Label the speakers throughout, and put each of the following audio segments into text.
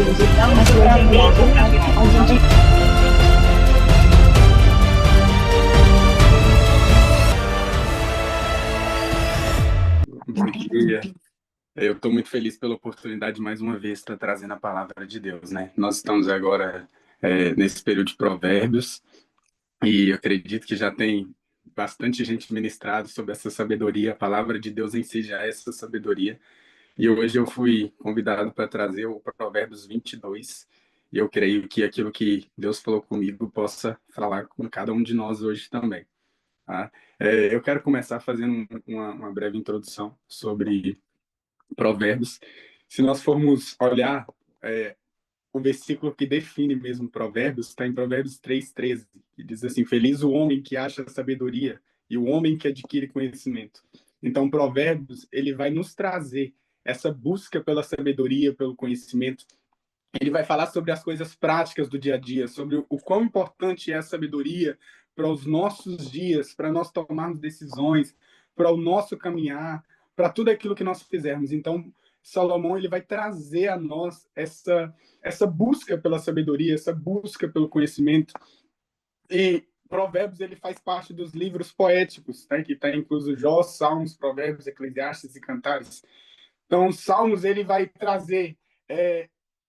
Speaker 1: Então, provavelmente, a gente
Speaker 2: Bom dia. Eu estou muito feliz pela oportunidade, mais uma vez, estar trazendo a palavra de Deus, né? Nós estamos agora nesse período de Provérbios e eu acredito que já tem bastante gente ministrado sobre essa sabedoria. A palavra de Deus em si já é essa sabedoria. E hoje eu fui convidado para trazer o Provérbios 22 e eu creio que aquilo que Deus falou comigo possa falar com cada um de nós hoje também. Tá? Eu quero começar fazendo uma breve introdução sobre Provérbios. Se nós formos olhar o versículo que define mesmo Provérbios, está em Provérbios 3:13, que diz assim: Feliz o homem que acha sabedoria e o homem que adquire conhecimento. Então, Provérbios, ele vai nos trazer essa busca pela sabedoria, pelo conhecimento. Ele vai falar sobre as coisas práticas do dia a dia, sobre o quão importante é a sabedoria para os nossos dias, para nós tomarmos decisões, para o nosso caminhar, para tudo aquilo que nós fizermos. Então, Salomão ele vai trazer a nós essa busca pela sabedoria, essa busca pelo conhecimento. E Provérbios ele faz parte dos livros poéticos, né, que está incluso Jó, Salmos, Provérbios, Eclesiastes e Cantares. Então, Salmos ele vai trazer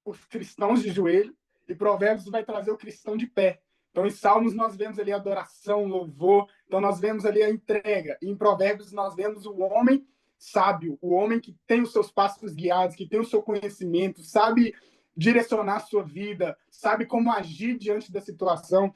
Speaker 2: os cristãos de joelho e Provérbios vai trazer o cristão de pé. Então, em Salmos nós vemos ali adoração, louvor, então nós vemos ali a entrega. E em Provérbios nós vemos o homem sábio, o homem que tem os seus passos guiados, que tem o seu conhecimento, sabe direcionar a sua vida, sabe como agir diante da situação.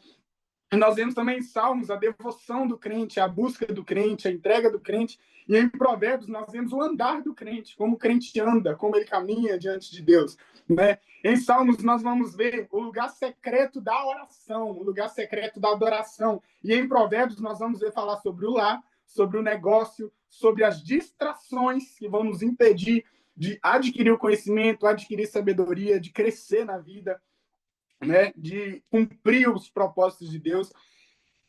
Speaker 2: Nós vemos também em Salmos a devoção do crente, a busca do crente, a entrega do crente. E em Provérbios nós vemos o andar do crente, como o crente anda, como ele caminha diante de Deus. Né? Em Salmos nós vamos ver o lugar secreto da oração, o lugar secreto da adoração. E em Provérbios nós vamos ver falar sobre o lar, sobre o negócio, sobre as distrações que vão nos impedir de adquirir o conhecimento, adquirir sabedoria, de crescer na vida. Né, de cumprir os propósitos de Deus.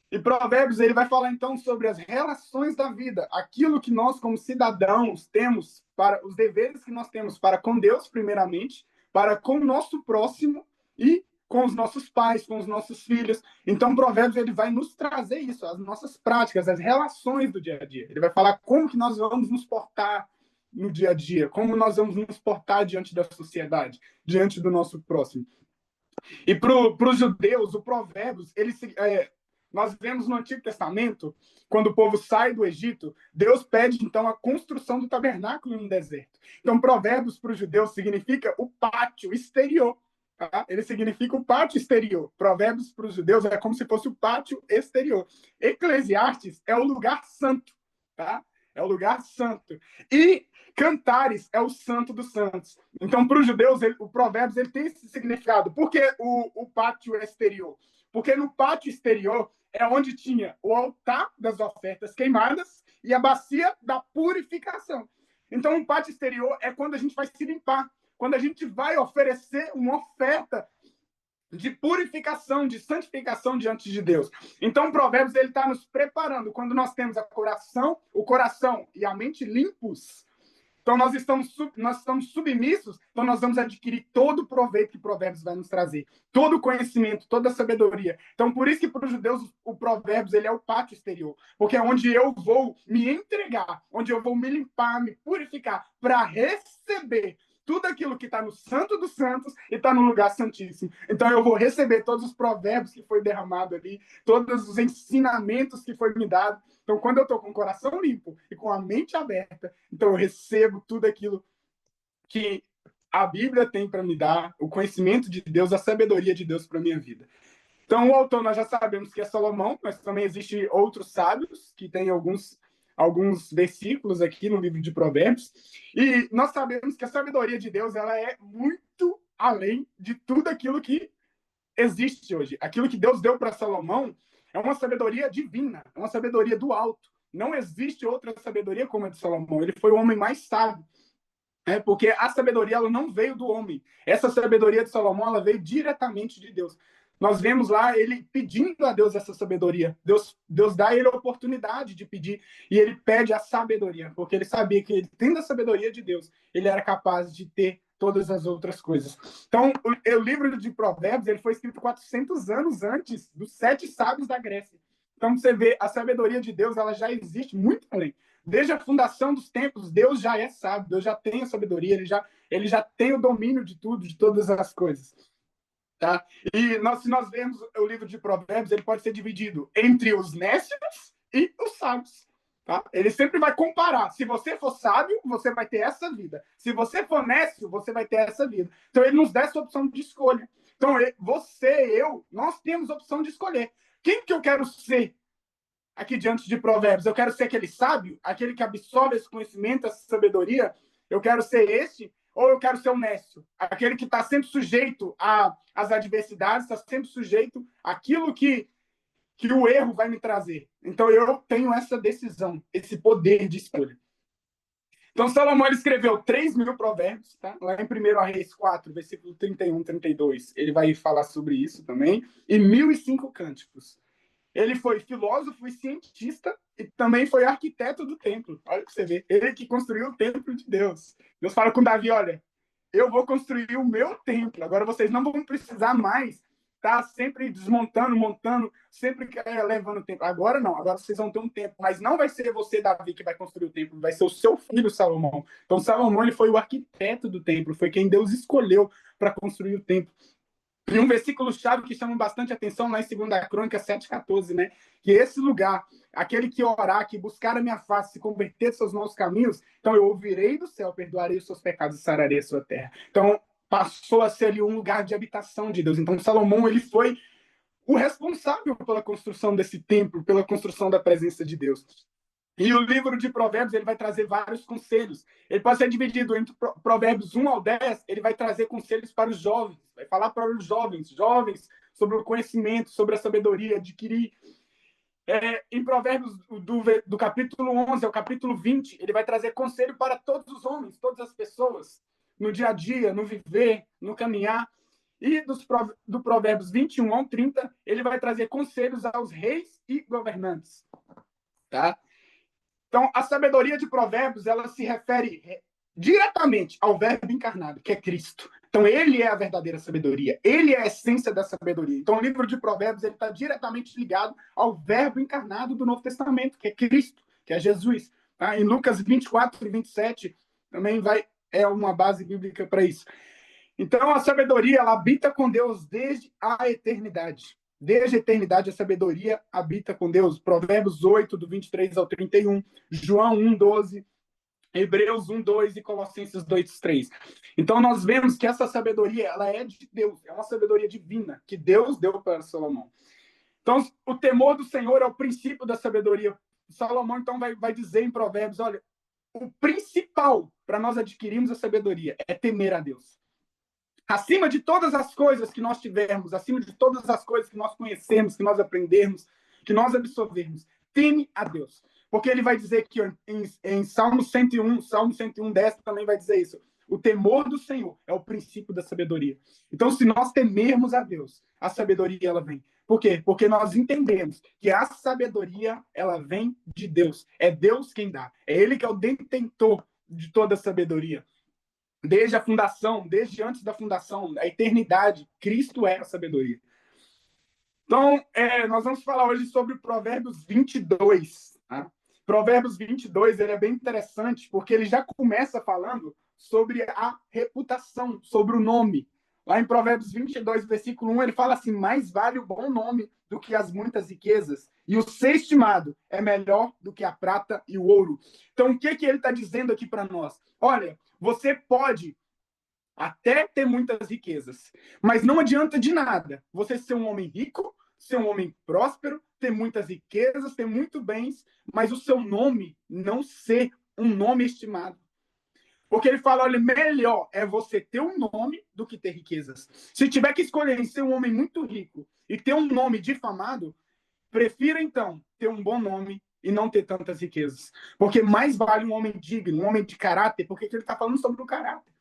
Speaker 2: E Provérbios ele vai falar então sobre as relações da vida, aquilo que nós como cidadãos temos para os deveres que nós temos para com Deus primeiramente, para com o nosso próximo e com os nossos pais, com os nossos filhos. Então Provérbios ele vai nos trazer isso, as nossas práticas, as relações do dia a dia. Ele vai falar como que nós vamos nos portar no dia a dia, como nós vamos nos portar diante da sociedade, diante do nosso próximo. E para os judeus, o Provérbios, nós vemos no Antigo Testamento, quando o povo sai do Egito, Deus pede, então, a construção do tabernáculo no deserto. Então, Provérbios para os judeus significa o pátio exterior. Tá? Ele significa o pátio exterior. Provérbios para os judeus é como se fosse o pátio exterior. Eclesiastes é o lugar santo. Tá? É o lugar santo. E Cantares é o santo dos santos. Então, para os judeus, o Provérbios ele tem esse significado. Por que o pátio exterior? Porque no pátio exterior é onde tinha o altar das ofertas queimadas e a bacia da purificação. Então, o pátio exterior é quando a gente vai se limpar, quando a gente vai oferecer uma oferta de purificação, de santificação diante de Deus. Então, o Provérbios ele está nos preparando. Quando nós temos o coração e a mente limpos, então nós estamos submissos, então nós vamos adquirir todo o proveito que Provérbios vai nos trazer, todo o conhecimento, toda a sabedoria. Então, por isso que para os judeus o Provérbios ele é o pátio exterior, porque é onde eu vou me entregar, onde eu vou me limpar, me purificar, para receber tudo aquilo que está no Santo dos Santos e está no lugar santíssimo. Então eu vou receber todos os provérbios que foi derramado ali, todos os ensinamentos que foi me dado. Então quando eu estou com o coração limpo e com a mente aberta, então eu recebo tudo aquilo que a Bíblia tem para me dar, o conhecimento de Deus, a sabedoria de Deus para minha vida. Então o autor nós já sabemos que é Salomão, mas também existem outros sábios que têm alguns versículos aqui no livro de Provérbios, e nós sabemos que a sabedoria de Deus ela é muito além de tudo aquilo que existe hoje. Aquilo que Deus deu para Salomão é uma sabedoria divina, é uma sabedoria do alto. Não existe outra sabedoria como a de Salomão. Ele foi o homem mais sábio. Porque a sabedoria ela não veio do homem. Essa sabedoria de Salomão ela veio diretamente de Deus. Nós vemos lá ele pedindo a Deus essa sabedoria. Deus dá a ele a oportunidade de pedir e ele pede a sabedoria, porque ele sabia que ele, tendo a sabedoria de Deus, ele era capaz de ter
Speaker 3: todas as outras coisas. Então, o livro de Provérbios ele foi escrito 400 anos antes dos 7 sábios da Grécia. Então, você vê, a sabedoria de Deus ela já existe muito além. Desde a fundação dos tempos, Deus já é sábio, Deus já tem a sabedoria, ele já tem o domínio de tudo, de todas as coisas. Tá? E se nós vemos o livro de Provérbios, ele pode ser dividido entre os nécios e os sábios. Tá? Ele sempre vai comparar. Se você for sábio, você vai ter essa vida. Se você for nécio, você vai ter essa vida. Então, ele nos dá essa opção de escolha. Então, você, eu, nós temos a opção de escolher. Quem que eu quero ser aqui diante de Provérbios? Eu quero ser aquele sábio, aquele que absorve esse conhecimento, essa sabedoria? Eu quero ser esse? Ou eu quero ser o nécio? Aquele que está sempre sujeito às adversidades, está sempre sujeito àquilo que o erro vai me trazer. Então, eu tenho essa decisão, esse poder de escolha. Então, Salomão ele escreveu 3.000 provérbios, tá? Lá em 1 Reis 4, versículo 31, 32. Ele vai falar sobre isso também. E 1.005 cânticos. Ele foi filósofo e cientista e também foi arquiteto do templo. Olha para você ver. Ele que construiu o templo de Deus. Deus fala com Davi, olha, eu vou construir o meu templo. Agora vocês não vão precisar mais estar sempre desmontando, montando, sempre levando o templo. Agora não, agora vocês vão ter um templo. Mas não vai ser você, Davi, que vai construir o templo, vai ser o seu filho, Salomão. Então, Salomão ele foi o arquiteto do templo, foi quem Deus escolheu para construir o templo. E um versículo-chave que chama bastante atenção lá em 2 Crônicas 7,14, né? Que esse lugar, aquele que orar, que buscar a minha face, se converter dos seus maus caminhos, então eu ouvirei do céu, perdoarei os seus pecados e sararei a sua terra. Então, passou a ser ali um lugar de habitação de Deus. Então, Salomão, ele foi o responsável pela construção desse templo, pela construção da presença de Deus. E o livro de Provérbios ele vai trazer vários conselhos. Ele pode ser dividido entre Provérbios 1 ao 10, ele vai trazer conselhos para os jovens, vai falar para os jovens sobre o conhecimento, sobre a sabedoria, adquirir. Em Provérbios do capítulo 11 ao capítulo 20, ele vai trazer conselho para todos os homens, todas as pessoas, no dia a dia, no viver, no caminhar. E do Provérbios 21 ao 30, ele vai trazer conselhos aos reis e governantes. Tá? Então, a sabedoria de Provérbios, ela se refere diretamente ao verbo encarnado, que é Cristo. Então, ele é a verdadeira sabedoria. Ele é a essência da sabedoria. Então, o livro de Provérbios ele está diretamente ligado ao verbo encarnado do Novo Testamento, que é Cristo, que é Jesus. Tá? Em Lucas 24 e 27, também é uma base bíblica para isso. Então, a sabedoria, ela habita com Deus desde a eternidade. Desde a eternidade, a sabedoria habita com Deus. Provérbios 8, do 23 ao 31, João 1, 12, Hebreus 1, 2 e Colossenses 2, 3. Então, nós vemos que essa sabedoria ela é de Deus, é uma sabedoria divina que Deus deu para Salomão. Então, o temor do Senhor é o princípio da sabedoria. Salomão, então, vai dizer em Provérbios, olha, o principal para nós adquirirmos a sabedoria é temer a Deus. Acima de todas as coisas que nós tivermos, acima de todas as coisas que nós conhecemos, que nós aprendermos, que nós absorvermos, teme a Deus. Porque ele vai dizer que em Salmo 101, 10 também vai dizer isso. O temor do Senhor é o princípio da sabedoria. Então, se nós temermos a Deus, a sabedoria ela vem. Por quê? Porque nós entendemos que a sabedoria ela vem de Deus. É Deus quem dá. É Ele que é o detentor de toda a sabedoria. Desde a fundação, desde antes da fundação, a eternidade, Cristo é a sabedoria. Então, nós vamos falar hoje sobre Provérbios 22. Tá? Provérbios 22 ele é bem interessante, porque ele já começa falando sobre a reputação, sobre o nome. Lá em Provérbios 22, versículo 1, ele fala assim, mais vale o bom nome do que as muitas riquezas, e o ser estimado é melhor do que a prata e o ouro. Então, o que ele está dizendo aqui para nós? Olha, você pode até ter muitas riquezas, mas não adianta de nada você ser um homem rico, ser um homem próspero, ter muitas riquezas, ter muitos bens, mas o seu nome não ser um nome estimado. Porque ele fala, olha, melhor é você ter um nome do que ter riquezas. Se tiver que escolher ser um homem muito rico e ter um nome difamado, prefira, então, ter um bom nome e não ter tantas riquezas. Porque mais vale um homem digno, um homem de caráter, porque ele está falando sobre o caráter.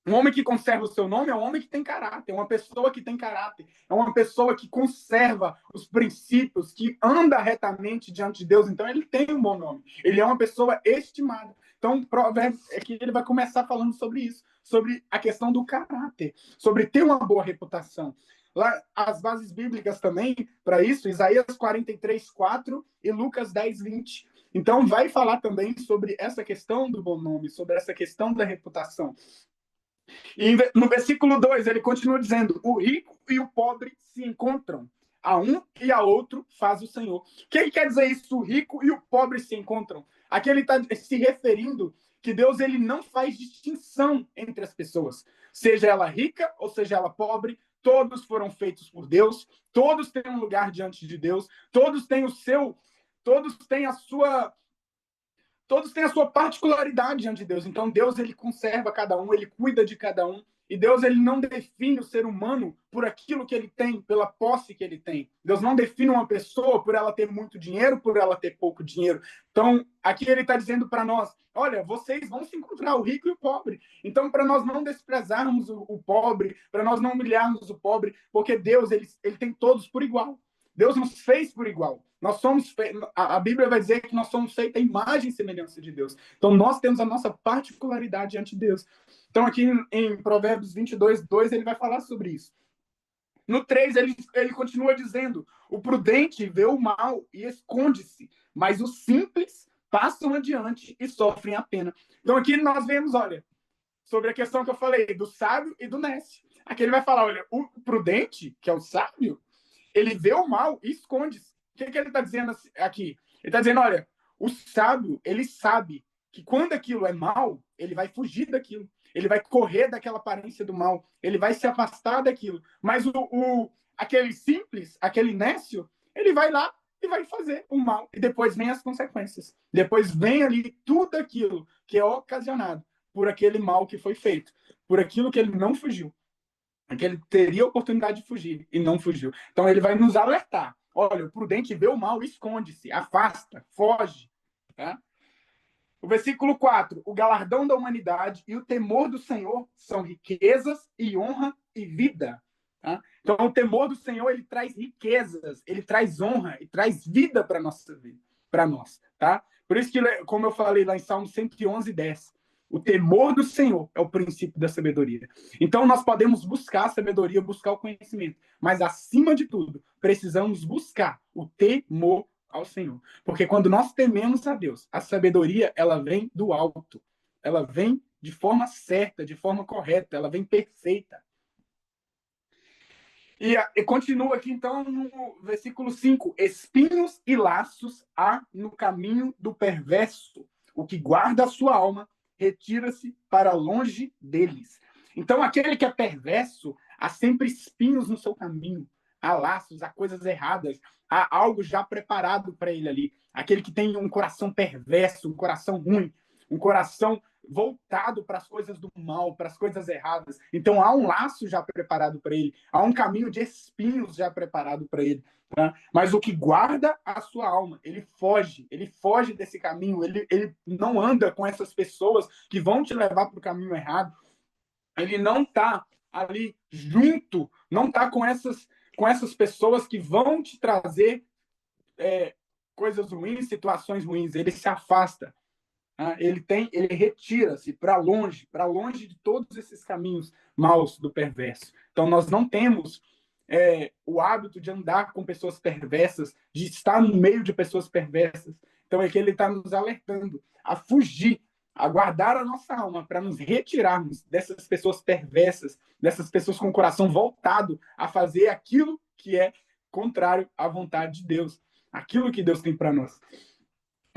Speaker 3: Um homem que conserva o seu nome é um homem que tem caráter, é uma pessoa que tem caráter, é uma pessoa que conserva os princípios, que anda retamente diante de Deus. Então, ele tem um bom nome. Ele é uma pessoa estimada. Então, Provérbios é que ele vai começar falando sobre isso, sobre a questão do caráter, sobre ter uma boa reputação. Lá, as bases bíblicas também, para isso, Isaías 43:4 e Lucas 10:20. Então, vai falar também sobre essa questão do bom nome, sobre essa questão da reputação. E no versículo 2, ele continua dizendo: o rico e o pobre se encontram. A um e a outro faz o Senhor. O que quer dizer isso? O rico e o pobre se encontram. Aqui ele está se referindo que Deus ele não faz distinção entre as pessoas. Seja ela rica ou seja ela pobre, todos foram feitos por Deus, todos têm um lugar diante de Deus, todos têm todos têm a sua particularidade diante de Deus. Então Deus ele conserva cada um, ele cuida de cada um. E Deus ele não define o ser humano por aquilo que ele tem, pela posse que ele tem. Deus não define uma pessoa por ela ter muito dinheiro, por ela ter pouco dinheiro. Então, aqui ele está dizendo para nós, olha, vocês vão se encontrar, o rico e o pobre. Então, para nós não desprezarmos o pobre, para nós não humilharmos o pobre, porque Deus ele tem todos por igual. Deus nos fez por igual. Nós somos a Bíblia vai dizer que nós somos feitos à imagem e semelhança de Deus. Então nós temos a nossa particularidade diante de Deus. Então aqui em Provérbios 22:2 ele vai falar sobre isso. No 3 ele continua dizendo: o prudente vê o mal e esconde-se, mas os simples passam adiante e sofrem a pena. Então aqui nós vemos, olha, sobre a questão que eu falei do sábio e do nécio. Aqui ele vai falar, olha, o prudente, que é o sábio, ele vê o mal e esconde-se. O que ele está dizendo aqui? Ele está dizendo, olha, o sábio, ele sabe que quando aquilo é mal, ele vai fugir daquilo. Ele vai correr daquela aparência do mal. Ele vai se afastar daquilo. Mas aquele simples, aquele nécio, ele vai lá e vai fazer o mal. E depois vem as consequências. Depois vem ali tudo aquilo que é ocasionado por aquele mal que foi feito. Por aquilo que ele não fugiu. Que ele teria a oportunidade de fugir e não fugiu. Então ele vai nos alertar. Olha, o prudente vê o mal, esconde-se, afasta, foge. Tá? O versículo 4. O galardão da humanidade e o temor do Senhor são riquezas e honra e vida. Tá? Então o temor do Senhor ele traz riquezas, ele traz honra e traz vida para nossa vida, para nós. Tá? Por isso que, como eu falei lá em Salmo 111:10, o temor do Senhor é o princípio da sabedoria. Então, nós podemos buscar a sabedoria, buscar o conhecimento. Mas, acima de tudo, precisamos buscar o temor ao Senhor. Porque quando nós tememos a Deus, a sabedoria, ela vem do alto. Ela vem de forma certa, de forma correta. Ela vem perfeita. E continua aqui, então, no versículo 5. Espinhos e laços há no caminho do perverso. O que guarda a sua alma retira-se para longe deles. Então, aquele que é perverso, há sempre espinhos no seu caminho, há laços, há coisas erradas, há algo já preparado para ele ali. Aquele que tem um coração perverso, um coração ruim, um coração voltado para as coisas do mal, para as coisas erradas. Então, há um laço já preparado para ele, há um caminho de espinhos já preparado para ele. Tá? Mas o que guarda a sua alma, ele foge desse caminho, ele não anda com essas pessoas que vão te levar para o caminho errado, ele não está ali junto, não está com essas pessoas que vão te trazer coisas ruins, situações ruins, ele se afasta, tá? Ele retira-se para longe de todos esses caminhos maus do perverso. Então nós não temos o hábito de andar com pessoas perversas, de estar no meio de pessoas perversas. Então é que ele está nos alertando a fugir, a guardar a nossa alma para nos retirarmos dessas pessoas perversas, dessas pessoas com o coração voltado a fazer aquilo que é contrário à vontade de Deus, aquilo que Deus tem para nós.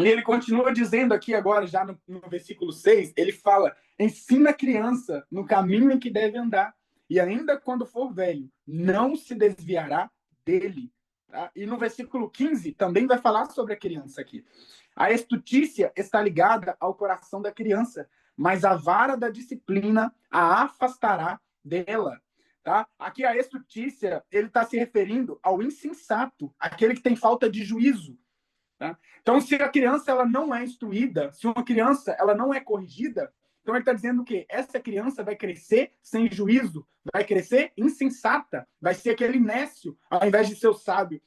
Speaker 3: E ele continua dizendo aqui agora, já no versículo 6, ele fala, ensina a criança no caminho em que deve andar, e ainda quando for velho, não se desviará dele. Tá? E no versículo 15, também vai falar sobre a criança aqui. A estutícia está ligada ao coração da criança, mas a vara da disciplina a afastará dela. Tá? Aqui a estutícia, ele está se referindo ao insensato, aquele que tem falta de juízo. Tá? Então, se a criança ela não é instruída, se uma criança ela não é corrigida, então ele está dizendo o quê? Essa criança vai crescer sem juízo, vai crescer insensata, vai ser aquele nécio, ao invés de ser o sábio.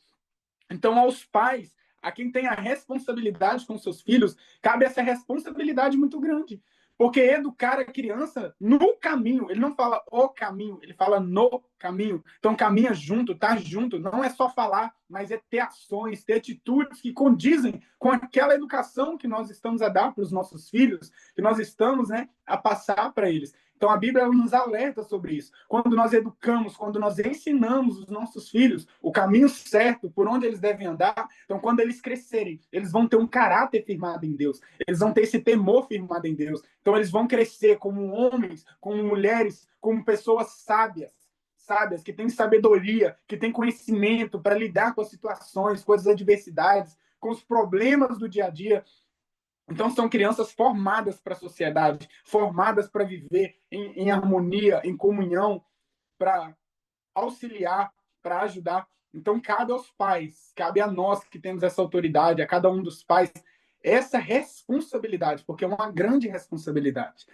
Speaker 3: Então, aos pais, a quem tem a responsabilidade com seus filhos, cabe essa responsabilidade muito grande. Porque educar a criança no caminho, ele não fala o caminho, ele fala no caminho. Então, caminha junto, tá junto. Não é só falar, mas é ter ações, ter atitudes que condizem com aquela educação que nós estamos a dar para os nossos filhos, que nós estamos, né, a passar para eles. Então, a Bíblia nos alerta sobre isso. Quando nós educamos, quando nós ensinamos os nossos filhos o caminho certo, por onde eles devem andar, então, quando eles crescerem, eles vão ter um caráter firmado em Deus. Eles vão ter esse temor firmado em Deus. Então, eles vão crescer como homens, como mulheres, como pessoas sábias, que têm sabedoria, que têm conhecimento para lidar com as situações, com as adversidades, com os problemas do dia a dia. Então, são crianças formadas para a sociedade, formadas para viver em harmonia, em comunhão, para auxiliar, para ajudar. Então, cabe aos pais, cabe a nós que temos essa autoridade, a cada um dos pais, essa responsabilidade, porque é uma grande responsabilidade.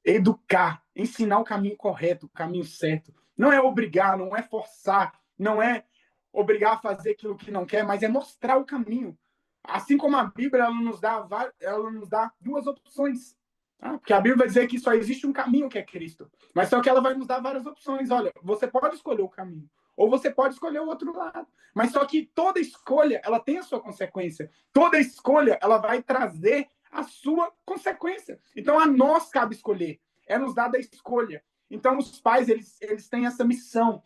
Speaker 3: Educar, ensinar o caminho correto, o caminho certo. Não é obrigar, não é forçar, não é obrigar a fazer aquilo que não quer, mas é mostrar o caminho. Assim como a Bíblia, ela nos dá duas opções. Tá? Porque a Bíblia vai dizer que só existe um caminho, que é Cristo. Mas só que ela vai nos dar várias opções. Olha, você pode escolher o caminho, ou você pode escolher o outro lado. Mas só que toda escolha, ela tem a sua consequência. Toda escolha, ela vai trazer a sua consequência. Então, a nós cabe escolher. É nos dada a escolha. Então, os pais, eles têm essa missão,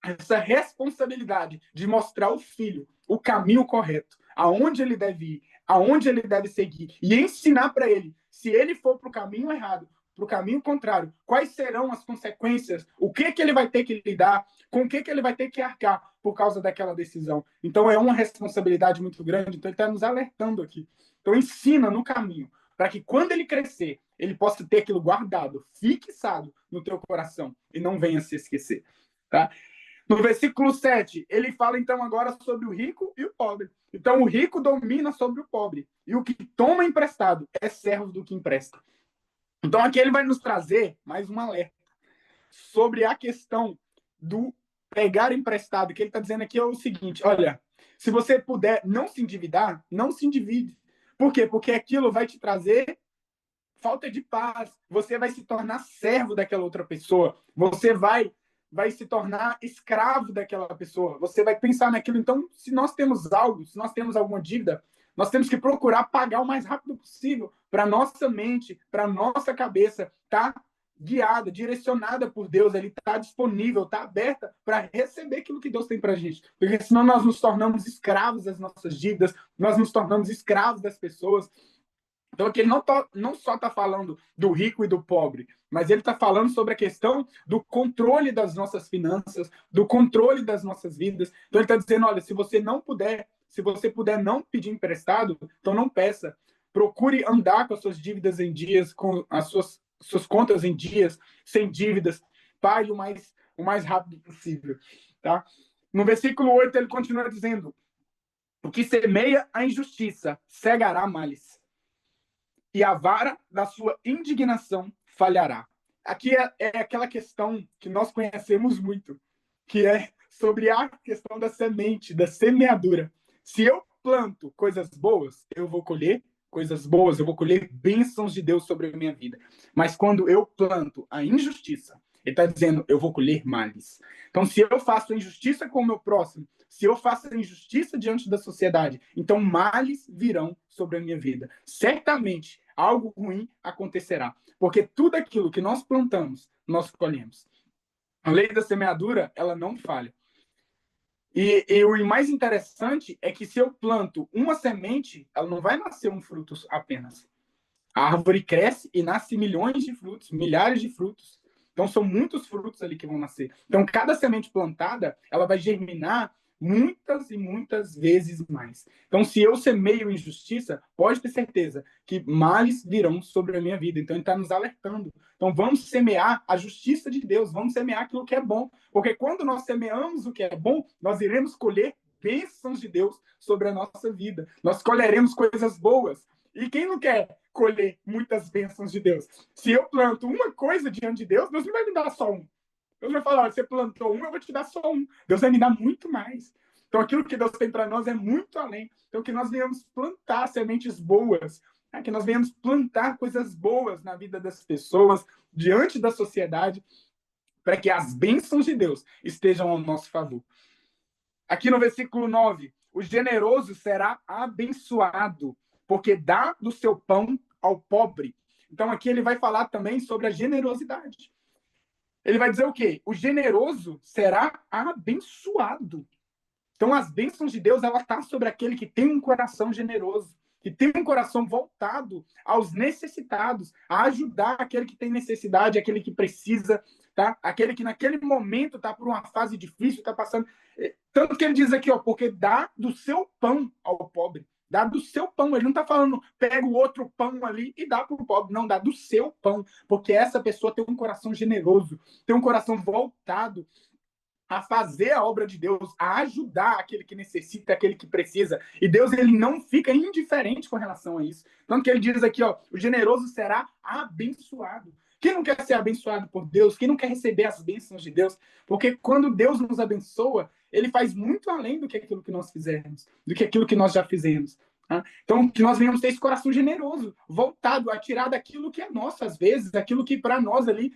Speaker 3: essa responsabilidade de mostrar ao filho o caminho correto, aonde ele deve ir, aonde ele deve seguir, e ensinar para ele, se ele for para o caminho errado, para o caminho contrário, quais serão as consequências, o que ele vai ter que lidar, com o que ele vai ter que arcar por causa daquela decisão. Então, é uma responsabilidade muito grande, então ele está nos alertando aqui. Então, ensina no caminho, para que quando ele crescer, ele possa ter aquilo guardado, fixado no teu coração, e não venha se esquecer. Tá? No versículo 7, ele fala então agora sobre o rico e o pobre. Então, o rico domina sobre o pobre, e o que toma emprestado é servo do que empresta. Então, aqui ele vai nos trazer mais um alerta sobre a questão do pegar emprestado, que ele está dizendo aqui é o seguinte, olha, se você puder não se endividar, não se endivide. Por quê? Porque aquilo vai te trazer falta de paz, você vai se tornar servo daquela outra pessoa, você vai se tornar escravo daquela pessoa, você vai pensar naquilo. Então, se nós temos algo, se nós temos alguma dívida, nós temos que procurar pagar o mais rápido possível para nossa mente, para nossa cabeça estar guiada, direcionada por Deus, ele está disponível, está aberta para receber aquilo que Deus tem para a gente. Porque senão nós nos tornamos escravos das nossas dívidas, nós nos tornamos escravos das pessoas. Então, aqui ele não só está falando do rico e do pobre, mas ele está falando sobre a questão do controle das nossas finanças, do controle das nossas vidas. Então, ele está dizendo, olha, se você puder não pedir emprestado, então não peça. Procure andar com as suas dívidas em dias, com as suas contas em dias, sem dívidas. Pague o mais rápido possível. Tá? No versículo 8, ele continua dizendo, o que semeia a injustiça cegará males, e a vara da sua indignação falhará. Aqui é aquela questão que nós conhecemos muito, que é sobre a questão da semente, da semeadura. Se eu planto coisas boas, eu vou colher coisas boas, eu vou colher bênçãos de Deus sobre a minha vida. Mas quando eu planto a injustiça, ele está dizendo, eu vou colher males. Então, se eu faço a injustiça com o meu próximo, se eu faço a injustiça diante da sociedade, então males virão sobre a minha vida. Certamente, algo ruim acontecerá. Porque tudo aquilo que nós plantamos, nós colhemos. A lei da semeadura, ela não falha. E o mais interessante é que se eu planto uma semente, ela não vai nascer um fruto apenas. A árvore cresce e nasce milhões de frutos, milhares de frutos. Então, são muitos frutos ali que vão nascer. Então, cada semente plantada, ela vai germinar muitas e muitas vezes mais. Então, se eu semeio injustiça, pode ter certeza que males virão sobre a minha vida. Então, ele está nos alertando. Então, vamos semear a justiça de Deus, vamos semear aquilo que é bom. Porque quando nós semeamos o que é bom, nós iremos colher bênçãos de Deus sobre a nossa vida. Nós colheremos coisas boas. E quem não quer colher muitas bênçãos de Deus? Se eu planto uma coisa diante de Deus, Deus não vai me dar só um. Deus vai falar, você plantou um, eu vou te dar só um. Deus vai me dar muito mais. Então, aquilo que Deus tem para nós é muito além. Então, que nós venhamos plantar sementes boas, né? Que nós venhamos plantar coisas boas na vida das pessoas, diante da sociedade, para que as bênçãos de Deus estejam ao nosso favor. Aqui no versículo 9, o generoso será abençoado, porque dá do seu pão ao pobre. Então, aqui ele vai falar também sobre a generosidade. Ele vai dizer o quê? O generoso será abençoado. Então, as bênçãos de Deus, ela está sobre aquele que tem um coração generoso, que tem um coração voltado aos necessitados, a ajudar aquele que tem necessidade, aquele que precisa, tá? Aquele que naquele momento está por uma fase difícil, está passando. Tanto que ele diz aqui, ó, porque dá do seu pão ao pobre. Dá do seu pão. Ele não está falando, pega o outro pão ali e dá para o pobre. Não, dá do seu pão. Porque essa pessoa tem um coração generoso, tem um coração voltado a fazer a obra de Deus, a ajudar aquele que necessita, aquele que precisa. E Deus, ele não fica indiferente com relação a isso. Tanto que ele diz aqui, ó, o generoso será abençoado. Quem não quer ser abençoado por Deus? Quem não quer receber as bênçãos de Deus? Porque quando Deus nos abençoa, ele faz muito além do que aquilo que nós fizermos, do que aquilo que nós já fizemos. Tá? Então, que nós venhamos ter esse coração generoso, voltado a tirar daquilo que é nosso, às vezes, daquilo que para nós ali.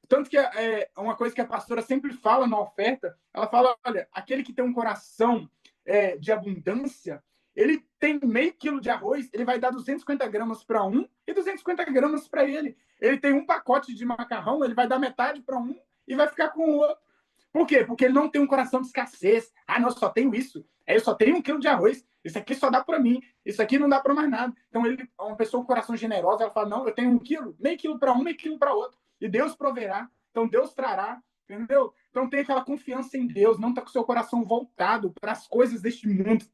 Speaker 3: Tanto que é uma coisa que a pastora sempre fala na oferta, ela fala, olha, aquele que tem um coração de abundância, ele tem meio quilo de arroz, ele vai dar 250 gramas para um e 250 gramas para ele. Ele tem um pacote de macarrão, ele vai dar metade para um e vai ficar com o outro. Por quê? Porque ele não tem um coração de escassez. Ah, não, eu só tenho isso. Eu só tenho 1 quilo de arroz. Isso aqui só dá para mim. Isso aqui não dá para mais nada. Então, uma pessoa com coração generoso, ela fala, não, eu tenho 1 quilo, meio quilo para um, meio quilo para outro. E Deus proverá. Então, Deus trará. Entendeu? Então, tem aquela confiança em Deus. Não está com o seu coração voltado para as coisas deste mundo,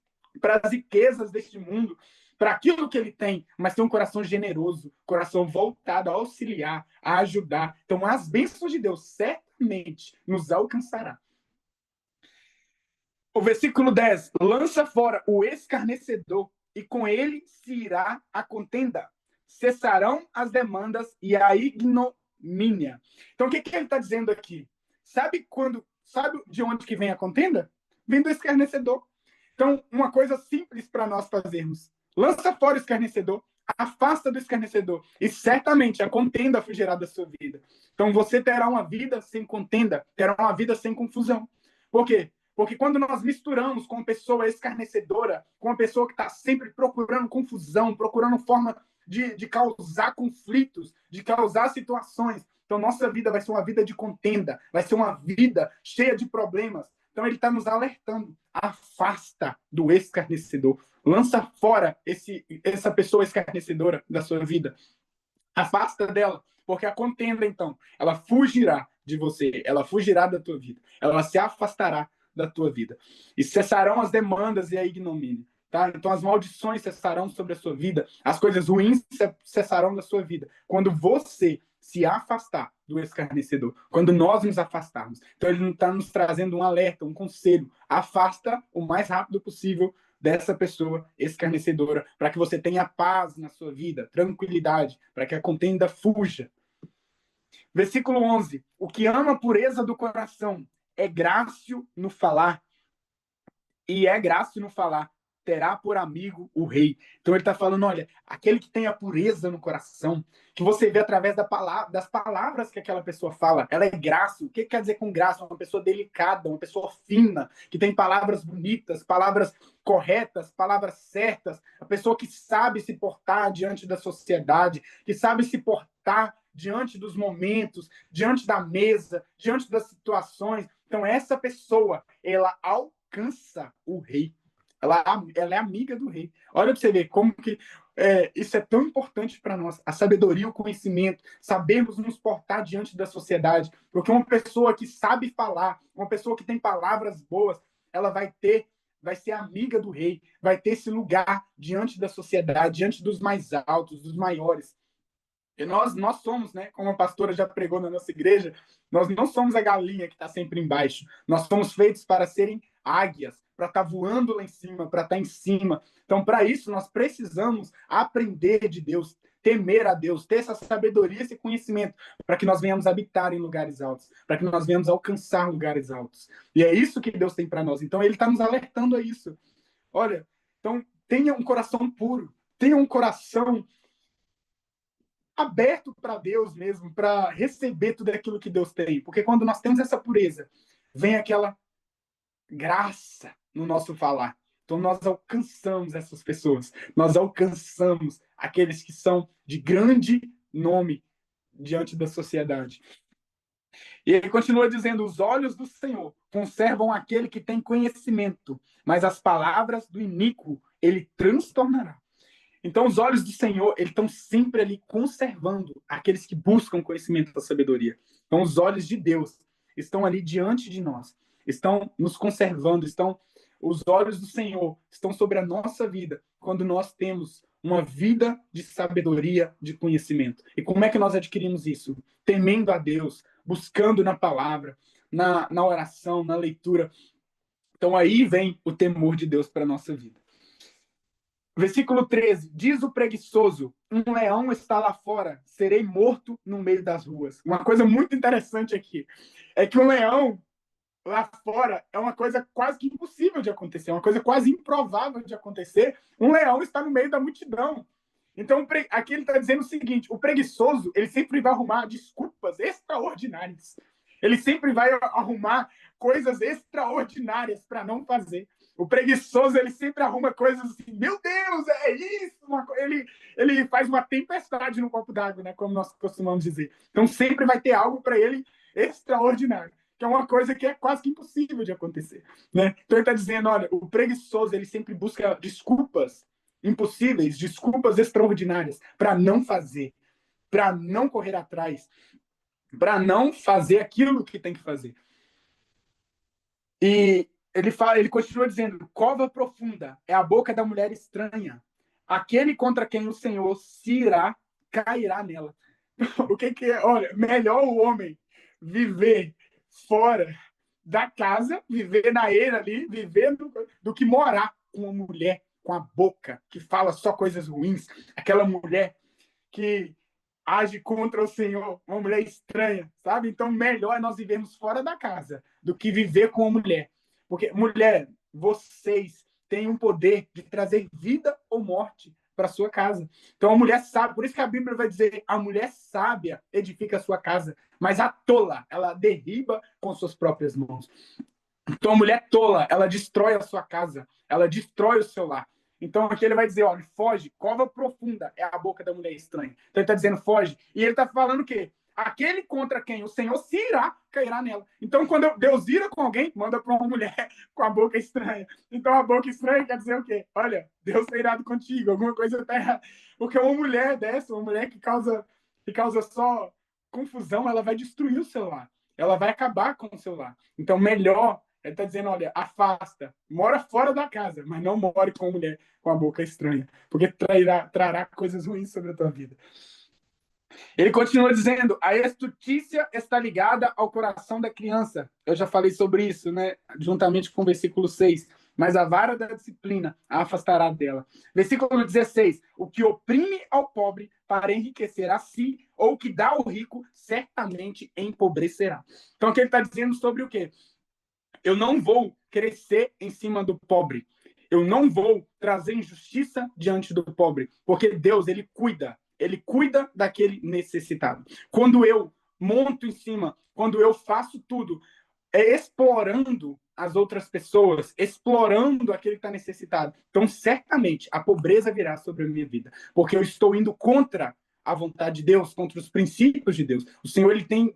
Speaker 3: para as riquezas deste mundo, para aquilo que ele tem, mas tem um coração generoso, coração voltado a auxiliar, a ajudar. Então, as bênçãos de Deus certamente nos alcançará. O versículo 10, lança fora o escarnecedor, e com ele se irá a contenda. Cessarão as demandas e a ignomínia. Então, o que ele está dizendo aqui? Sabe de onde que vem a contenda? Vem do escarnecedor. Então, uma coisa simples para nós fazermos. Lança fora o escarnecedor, afasta do escarnecedor, e certamente a contenda fugirá da sua vida. Então, você terá uma vida sem contenda, terá uma vida sem confusão. Por quê? Porque quando nós misturamos com uma pessoa escarnecedora, com uma pessoa que está sempre procurando confusão, procurando forma de causar conflitos, de causar situações, então nossa vida vai ser uma vida de contenda, vai ser uma vida cheia de problemas. Então ele está nos alertando, afasta do escarnecedor, lança fora essa pessoa escarnecedora da sua vida, afasta dela, porque a contenda, então, ela fugirá de você, ela fugirá da tua vida, ela se afastará da tua vida. E cessarão as demandas e a ignomínia. Tá? Então as maldições cessarão sobre a sua vida, as coisas ruins cessarão da sua vida. Quando você se afastar do escarnecedor, quando nós nos afastarmos. Então ele está nos trazendo um alerta, um conselho. Afasta o mais rápido possível dessa pessoa escarnecedora, para que você tenha paz na sua vida, tranquilidade, para que a contenda fuja. Versículo 11. O que ama a pureza do coração é grácil no falar, e é grácil no falar, terá por amigo o rei. Então ele está falando, olha, aquele que tem a pureza no coração, que você vê através das palavras que aquela pessoa fala, ela é grácil. O que quer dizer com graça? Uma pessoa delicada, uma pessoa fina, que tem palavras bonitas, palavras corretas, palavras certas, a pessoa que sabe se portar diante da sociedade, que sabe se portar diante dos momentos, diante da mesa, diante das situações. Então, essa pessoa, ela alcança o rei. Ela é amiga do rei. Olha para você ver como que isso é tão importante para nós. A sabedoria, o conhecimento, sabermos nos portar diante da sociedade. Porque uma pessoa que sabe falar, uma pessoa que tem palavras boas, ela vai ser amiga do rei, vai ter esse lugar diante da sociedade, diante dos mais altos, dos maiores. E nós somos, né, como a pastora já pregou na nossa igreja, nós não somos a galinha que está sempre embaixo. Nós somos feitos para serem águias, para estar voando lá em cima, para estar em cima. Então, para isso, nós precisamos aprender de Deus, temer a Deus, ter essa sabedoria, esse conhecimento, para que nós venhamos habitar em lugares altos, para que nós venhamos alcançar lugares altos. E é isso que Deus tem para nós. Então, Ele está nos alertando a isso. Olha, então, tenha um coração puro, tenha um coração aberto para Deus mesmo, para receber tudo aquilo que Deus tem. Porque quando nós temos essa pureza, vem aquela graça no nosso falar. Então nós alcançamos essas pessoas, nós alcançamos aqueles que são de grande nome diante da sociedade. E ele continua dizendo: os olhos do Senhor conservam aquele que tem conhecimento, mas as palavras do iníquo ele transtornará. Então, os olhos do Senhor, eles estão sempre ali conservando aqueles que buscam conhecimento da sabedoria. Então, os olhos de Deus estão ali diante de nós, estão nos conservando, os olhos do Senhor estão sobre a nossa vida, quando nós temos uma vida de sabedoria, de conhecimento. E como é que nós adquirimos isso? Temendo a Deus, buscando na palavra, na oração, na leitura. Então, aí vem o temor de Deus para a nossa vida. Versículo 13, diz o preguiçoso: um leão está lá fora, serei morto no meio das ruas. Uma coisa muito interessante aqui é que um leão lá fora é uma coisa quase que impossível de acontecer, uma coisa quase improvável de acontecer. Um leão está no meio da multidão. Então, aqui ele está dizendo o seguinte: o preguiçoso, ele sempre vai arrumar desculpas extraordinárias. Ele sempre vai arrumar coisas extraordinárias para não fazer. O preguiçoso, ele sempre arruma coisas assim: meu Deus, é isso! Ele faz uma tempestade no copo d'água, né? Como nós costumamos dizer. Então, sempre vai ter algo para ele extraordinário, que é uma coisa que é quase que impossível de acontecer, né? Então, ele está dizendo: olha, o preguiçoso, ele sempre busca desculpas impossíveis, desculpas extraordinárias para não fazer, para não correr atrás, para não fazer aquilo que tem que fazer. E ele continua dizendo: cova profunda é a boca da mulher estranha. Aquele contra quem o Senhor se irá, cairá nela. O que é? Olha, melhor o homem viver fora da casa, viver na eira ali, viver do que morar com uma mulher com a boca que fala só coisas ruins. Aquela mulher que age contra o Senhor, uma mulher estranha, sabe? Então, melhor é nós vivermos fora da casa do que viver com uma mulher. Porque, mulher, vocês têm um poder de trazer vida ou morte para sua casa. Então, a mulher sábia, por isso que a Bíblia vai dizer: a mulher sábia edifica a sua casa, mas a tola, ela derriba com suas próprias mãos. Então, a mulher tola, ela destrói a sua casa, ela destrói o seu lar. Então, aqui ele vai dizer: olha, foge, cova profunda é a boca da mulher estranha. Então, ele está dizendo: foge. E ele está falando o quê? Aquele contra quem o Senhor se irá, cairá nela. Então, quando Deus ira com alguém, manda para uma mulher com a boca estranha. Então, a boca estranha quer dizer o quê? Olha, Deus está irado contigo, alguma coisa está errada. Porque uma mulher dessa, uma mulher que causa só confusão, ela vai destruir o seu lar. Ela vai acabar com o seu lar. Então, melhor. Ele está dizendo: olha, afasta, mora fora da casa, mas não more com mulher com a boca estranha, porque trará coisas ruins sobre a tua vida. Ele continua dizendo: a estutícia está ligada ao coração da criança. Eu já falei sobre isso, né? Juntamente com o versículo 6. Mas a vara da disciplina a afastará dela. Versículo 16. O que oprime ao pobre para enriquecer a si, ou o que dá ao rico, certamente empobrecerá. Então, aqui ele está dizendo sobre o quê? Eu não vou crescer em cima do pobre. Eu não vou trazer injustiça diante do pobre, porque Deus, ele cuida daquele necessitado. Quando eu monto em cima, quando eu faço tudo, explorando as outras pessoas, explorando aquele que está necessitado, então certamente a pobreza virá sobre a minha vida, porque eu estou indo contra a vontade de Deus, contra os princípios de Deus. O Senhor,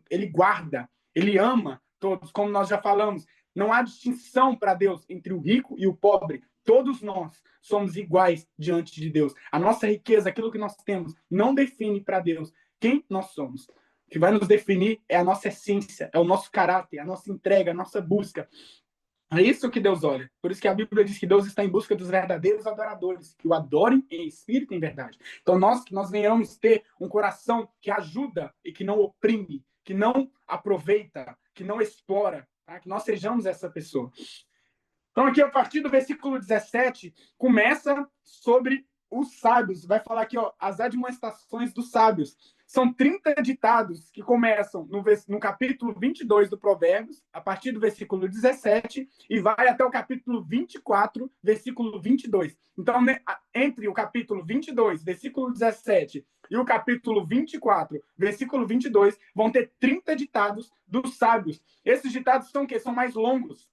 Speaker 3: ele guarda, ele ama todos, como nós já falamos. Não há distinção para Deus entre o rico e o pobre. Todos nós somos iguais diante de Deus. A nossa riqueza, aquilo que nós temos, não define para Deus quem nós somos. O que vai nos definir é a nossa essência, é o nosso caráter, a nossa entrega, a nossa busca. É isso que Deus olha. Por isso que a Bíblia diz que Deus está em busca dos verdadeiros adoradores, que o adorem em espírito e em verdade. Então, que nós venhamos ter um coração que ajuda e que não oprime, que não aproveita, que não explora, tá? Que nós sejamos essa pessoa. Então, aqui, a partir do versículo 17, começa sobre os sábios. Vai falar aqui, ó, as admoestações dos sábios. São 30 ditados que começam no capítulo 22 do Provérbios, a partir do versículo 17, e vai até o capítulo 24, versículo 22. Então, entre o capítulo 22, versículo 17, e o capítulo 24, versículo 22, vão ter 30 ditados dos sábios. Esses ditados são o quê? São mais longos.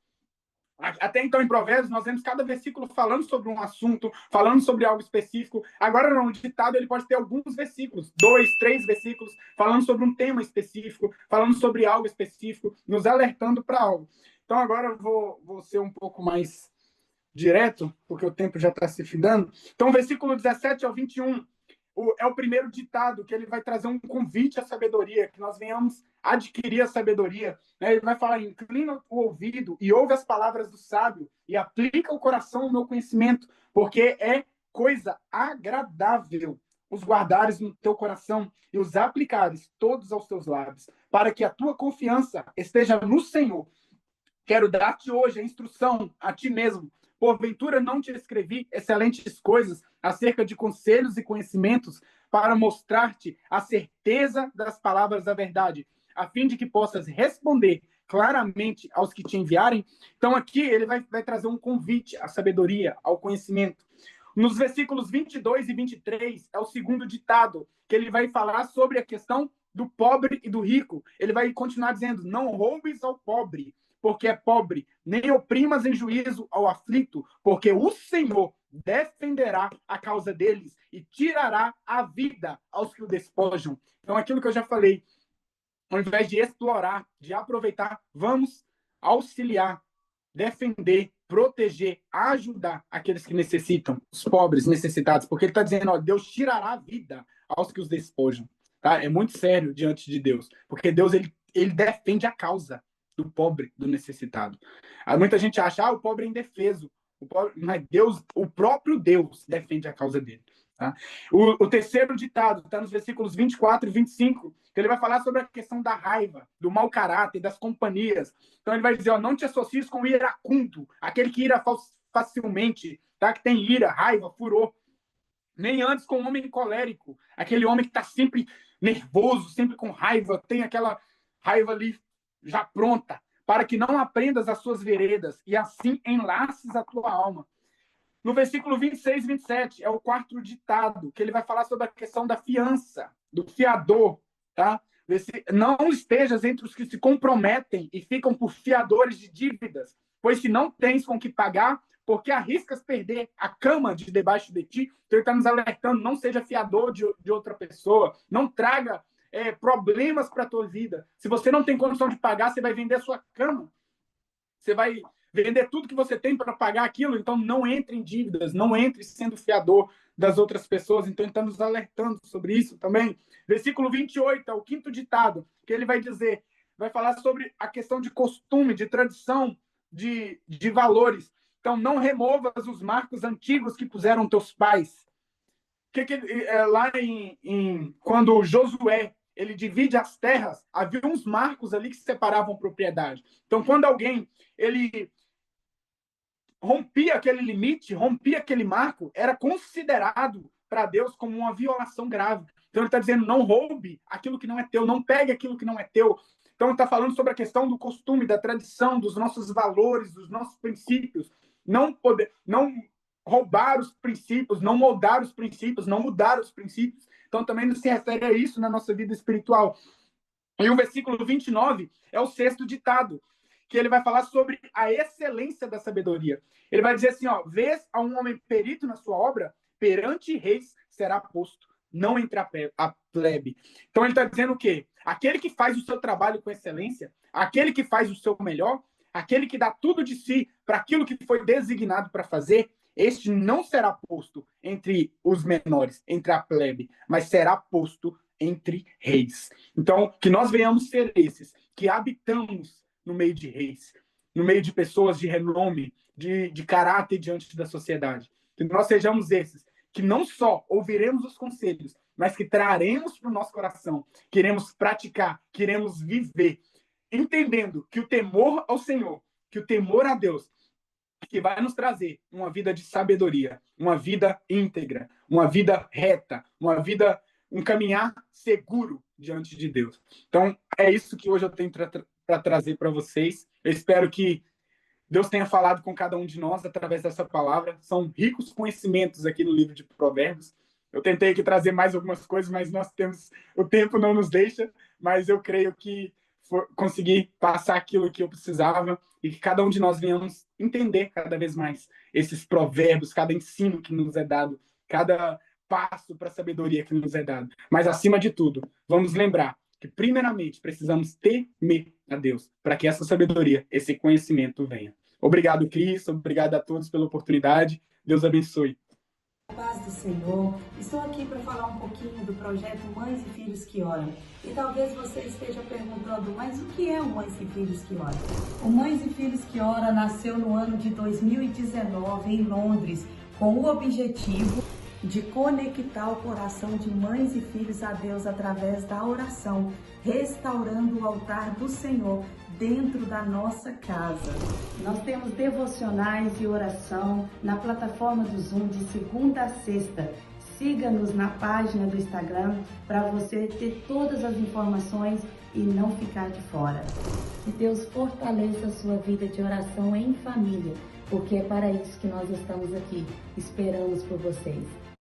Speaker 3: Até então, em Provérbios, nós vemos cada versículo falando sobre um assunto, falando sobre algo específico. Agora, não, o ditado ele pode ter alguns versículos, 2, 3 versículos, falando sobre um tema específico, falando sobre algo específico, nos alertando para algo. Então, agora eu vou ser um pouco mais direto, porque o tempo já está se findando. Então, versículo 17 ao 21 é o primeiro ditado, que ele vai trazer um convite à sabedoria, que nós venhamos adquirir a sabedoria. Ele vai falar: inclina o ouvido e ouve as palavras do sábio e aplica o coração ao meu conhecimento, porque é coisa agradável os guardares no teu coração e os aplicares todos aos teus lábios, para que a tua confiança esteja no Senhor. Quero dar-te hoje a instrução a ti mesmo. Porventura não te escrevi excelentes coisas acerca de conselhos e conhecimentos para mostrar-te a certeza das palavras da verdade, a fim de que possas responder claramente aos que te enviarem. Então aqui ele vai trazer um convite à sabedoria, ao conhecimento. Nos versículos 22 e 23 é o segundo ditado, que ele vai falar sobre a questão do pobre e do rico. Ele vai continuar dizendo: não roubes ao pobre, porque é pobre, nem oprimas em juízo ao aflito, porque o Senhor defenderá a causa deles e tirará a vida aos que o despojam. Então, aquilo que eu já falei, ao invés de explorar, de aproveitar, vamos auxiliar, defender, proteger, ajudar aqueles que necessitam, os pobres, necessitados, porque ele está dizendo: ó, Deus tirará a vida aos que os despojam. Tá? É muito sério diante de Deus, porque Deus ele defende a causa do pobre, do necessitado. Muita gente acha: o pobre é indefeso. Mas Deus, o próprio Deus defende a causa dele. Tá? O terceiro ditado está nos versículos 24 e 25, que ele vai falar sobre a questão da raiva, do mau caráter, das companhias. Então ele vai dizer: ó, não te associes com o iracundo, aquele que ira facilmente, tá? Que tem ira, raiva, furor. Nem antes com o homem colérico, aquele homem que está sempre nervoso, sempre com raiva, tem aquela raiva ali já pronta, para que não aprendas as suas veredas e assim enlaces a tua alma. No versículo 26 e 27 é o quarto ditado, que ele vai falar sobre a questão da fiança, do fiador, tá? Não estejas entre os que se comprometem e ficam por fiadores de dívidas, pois se não tens com que pagar, porque arriscas perder a cama de debaixo de ti. Então ele está nos alertando: não seja fiador de outra pessoa, não traga problemas para a tua vida. Se você não tem condição de pagar, você vai vender a sua cama, você vai vender tudo que você tem para pagar aquilo. Então não entre em dívidas, não entre sendo fiador das outras pessoas. Então ele está nos alertando sobre isso também. Versículo 28 é o quinto ditado, que ele vai dizer, vai falar sobre a questão de costume, de tradição, de valores. Então não removas os marcos antigos que puseram teus pais. Lá quando Josué ele divide as terras, havia uns marcos ali que separavam propriedade. Então, quando alguém ele rompia aquele limite, rompia aquele marco, era considerado para Deus como uma violação grave. Então, ele está dizendo: não roube aquilo que não é teu, não pegue aquilo que não é teu. Então, ele está falando sobre a questão do costume, da tradição, dos nossos valores, dos nossos princípios. Não roubar os princípios, não moldar os princípios, não mudar os princípios. Então, também se refere a isso na nossa vida espiritual. E o versículo 29 é o sexto ditado, que ele vai falar sobre a excelência da sabedoria. Ele vai dizer assim: ó, vês a um homem perito na sua obra, perante reis será posto, não entre a plebe. Então, ele está dizendo o quê? Aquele que faz o seu trabalho com excelência, aquele que faz o seu melhor, aquele que dá tudo de si para aquilo que foi designado para fazer, este não será posto entre os menores, entre a plebe, mas será posto entre reis. Então, que nós venhamos ser esses, que habitamos no meio de reis, no meio de pessoas de renome, de caráter diante da sociedade. Que nós sejamos esses, que não só ouviremos os conselhos, mas que traremos para o nosso coração, queremos praticar, queremos viver, entendendo que o temor ao Senhor, que o temor a Deus que vai nos trazer uma vida de sabedoria, uma vida íntegra, uma vida reta, um caminhar seguro diante de Deus. Então, é isso que hoje eu tenho para trazer para vocês. Eu espero que Deus tenha falado com cada um de nós através dessa palavra. São ricos conhecimentos aqui no livro de Provérbios. Eu tentei aqui trazer mais algumas coisas, mas o tempo não nos deixa, mas eu creio que consegui passar aquilo que eu precisava e que cada um de nós venhamos entender cada vez mais esses provérbios, cada ensino que nos é dado, cada passo para a sabedoria que nos é dado. Mas, acima de tudo, vamos lembrar que, primeiramente, precisamos temer a Deus para que essa sabedoria, esse conhecimento venha. Obrigado, Cris. Obrigado a todos pela oportunidade. Deus abençoe.
Speaker 4: Paz do Senhor, estou aqui para falar um pouquinho do projeto Mães e Filhos que Oram. E talvez você esteja perguntando, mas o que é o Mães e Filhos que Oram? O Mães e Filhos que Oram nasceu no ano de 2019 em Londres, com o objetivo de conectar o coração de mães e filhos a Deus através da oração, restaurando o altar do Senhor dentro da nossa casa. Nós temos devocionais e oração na plataforma do Zoom de segunda a sexta. Siga-nos na página do Instagram para você ter todas as informações e não ficar de fora. Que Deus fortaleça a sua vida de oração em família, porque é para isso que nós estamos aqui. Esperamos por vocês.